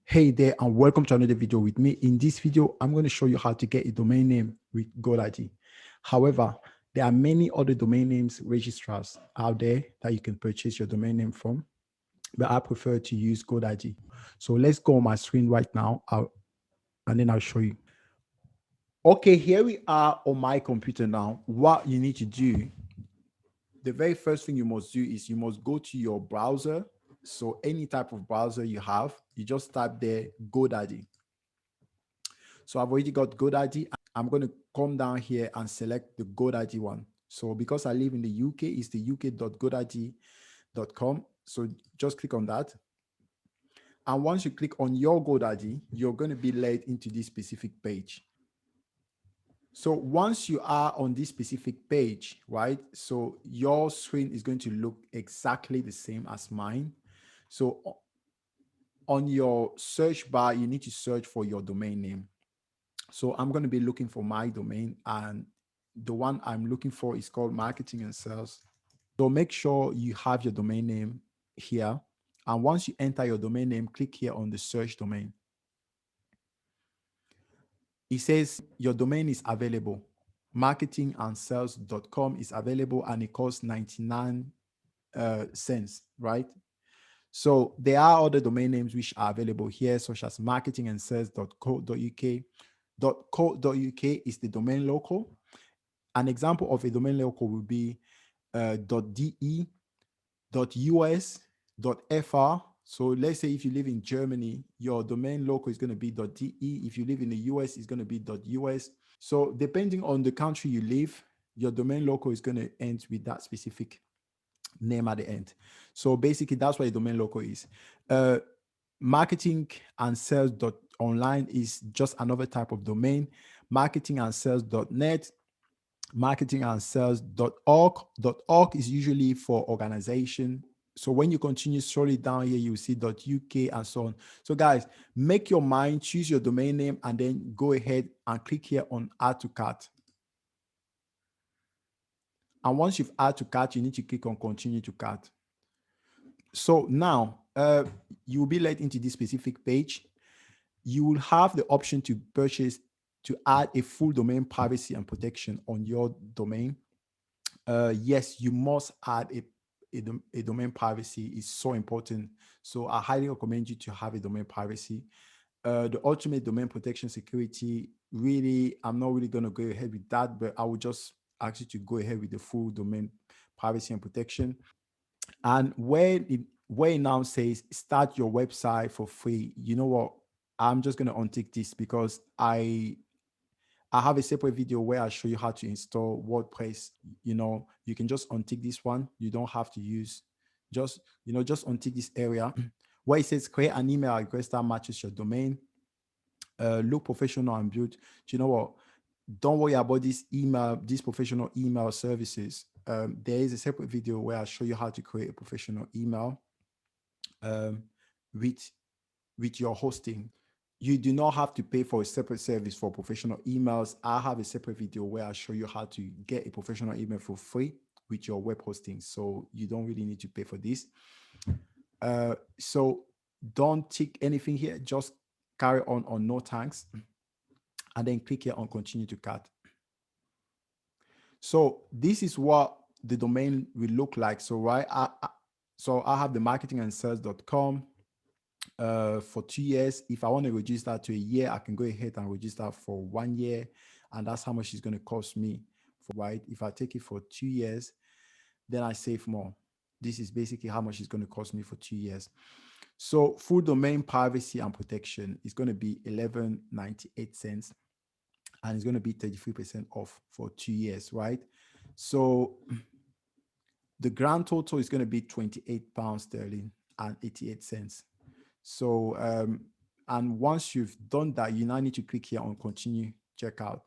Hey there, and welcome to another video with me. In this video, I'm going to show you how to get a domain name with Godaddy. However, there are many other domain names registrars out there that you can purchase your domain name from, but I prefer to use Godaddy. So let's go on my screen right now, and then I'll show you. Okay, here we are on my computer now. What you need to do, the very first thing you must do is you must go to your browser. So any type of browser you have, you just type there Godaddy. So I've already got Godaddy. I'm going to come down here and select the Godaddy one. So because I live in the UK, it's the uk.godaddy.com. So just click on that. And once you click on your Godaddy, you're going to be led into this specific page. So once you are on this specific page, right? So your screen is going to look exactly the same as mine. So on your search bar, you need to search for your domain name. So I'm going to be looking for my domain, and the one I'm looking for is called marketing and sales. So make sure you have your domain name here. And once you enter your domain name, click here on the search domain. It says your domain is available. Marketingandsales.com is available and it costs 99 cents, right? So there are other domain names which are available here, such as marketingandsales.co.uk. .co.uk is the domain local. An example of a domain local would be .de, .us, .fr. So let's say if you live in Germany, your domain local is going to be .de. If you live in the US, it's going to be .us. So depending on the country you live, your domain local is going to end with that specific name at the end. So basically, that's what a domain local is. Marketing and sales.online is just another type of domain. Marketing and sales.net, marketing and sales.org. .org is usually for organization. So when you continue slowly down here, you see .uk and so on. So guys, make your mind, choose your domain name, and then go ahead and click here on add to cart. And once you've added to cart, you need to click on continue to cart. So now you will be led into this specific page. You will have the option to purchase, to add a full domain privacy and protection on your domain. Yes, you must add a domain privacy. Is so important. So I highly recommend you to have a domain privacy. The ultimate domain protection security, really, I'm not really going to go ahead with that, but I would just ask you to go ahead with the full domain privacy and protection. And where it now says start your website for free, you know what? I'm just going to untick this because I have a separate video where I show you how to install WordPress. You can just untick this one. You don't have to use, just untick this area where it says create an email address that matches your domain. Look professional and build. Do you know what? Don't worry about these professional email services. There is a separate video where I show you how to create a professional email with your hosting. You do not have to pay for a separate service for professional emails. I have a separate video where I show you how to get a professional email for free with your web hosting. So you don't really need to pay for this. So don't tick anything here. Just carry on no thanks. And then click here on continue to cart. So this is what the domain will look like. So I have the marketingandsales.com for 2 years. If I want to register to a year, I can go ahead and register for 1 year, and that's how much it's going to cost me. Right? If I take it for 2 years, then I save more. This is basically how much it's going to cost me for 2 years. So full domain privacy and protection is going to be 11.98 cents, and it's going to be 33% off for 2 years, right? So the grand total is going to be £28 and 88 cents. So, and once you've done that, you now need to click here on continue checkout.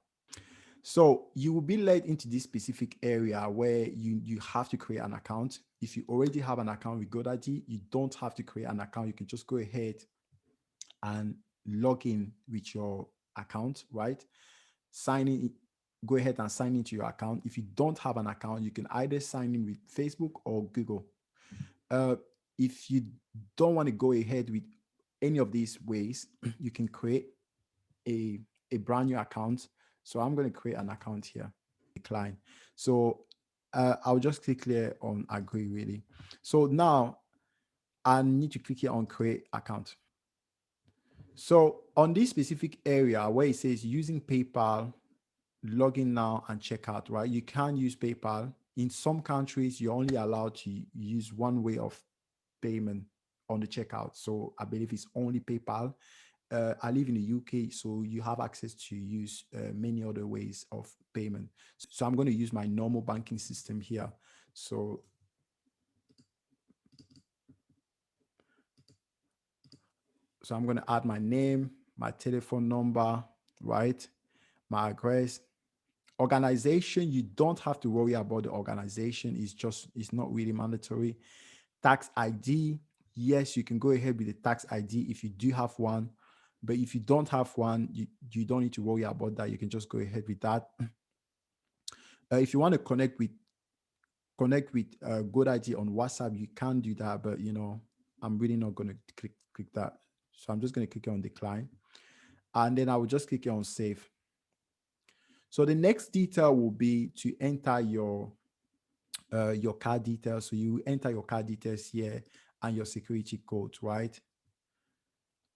So you will be led into this specific area where you have to create an account. If you already have an account with Godaddy, you don't have to create an account. You can just go ahead and log in with your account, right? Sign in, go ahead and sign into your account. If you don't have an account, you can either sign in with Facebook or Google. If you don't want to go ahead with any of these ways, you can create a brand new account. So I'm going to create an account here, decline. So I'll just click here on agree really. So now I need to click here on create account. So on this specific area where it says using PayPal, login now and check out, right? You can use PayPal. In some countries, you're only allowed to use one way of payment on the checkout. So I believe it's only PayPal. I live in the UK, so you have access to use many other ways of payment. So I'm going to use my normal banking system here. So I'm going to add my name, my telephone number, right? My address. Organization, you don't have to worry about the organization. It's not really mandatory. Tax ID, yes, you can go ahead with the tax ID if you do have one. But if you don't have one, you don't need to worry about that. You can just go ahead with that. If you want to connect with Godaddy on WhatsApp, you can do that. But I'm really not going to click that. So I'm just going to click on decline, and then I will just click on save. So the next detail will be to enter your card details. So you enter your card details here and your security code, right?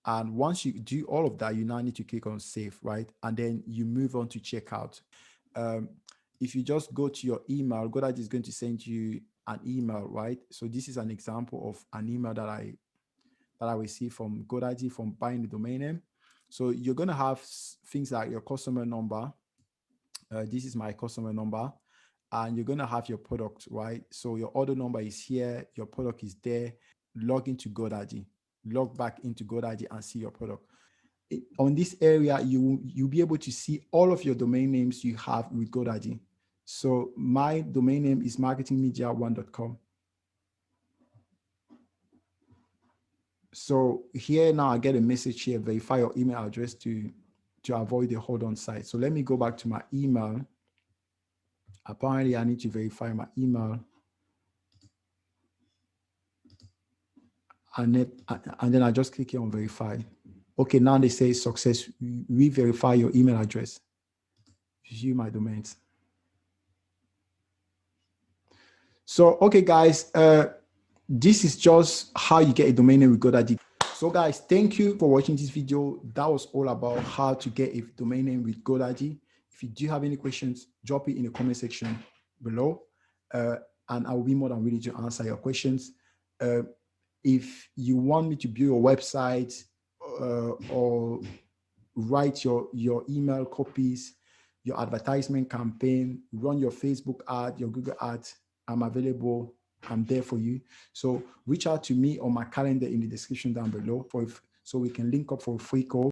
And once you do all of that, you now need to click on save, right? And then you move on to checkout. If you just go to your email, Godaddy is going to send you an email, right? So this is an example of an email that I received from Godaddy from buying the domain name. So you're going to have things like your customer number. This is my customer number. And you're going to have your product, right? So your order number is here. Your product is there. Log into Godaddy. Log back into Godaddy and see your product. On this area, you'll be able to see all of your domain names you have with Godaddy. So my domain name is marketingmedia1.com. So here now I get a message here, verify your email address to avoid the hold on site. So let me go back to my email. Apparently I need to verify my email. And then I just click here on verify. Okay, now they say success. Re-verify your email address. View my domains. So, okay, guys, this is just how you get a domain name with Godaddy. So, guys, thank you for watching this video. That was all about how to get a domain name with Godaddy. If you do have any questions, drop it in the comment section below, and I will be more than willing to answer your questions. If you want me to build your website or write your email copies, your advertisement campaign, run your Facebook ad, your Google ads, I'm available. I'm there for you. So reach out to me on my calendar in the description down below so we can link up for a free call.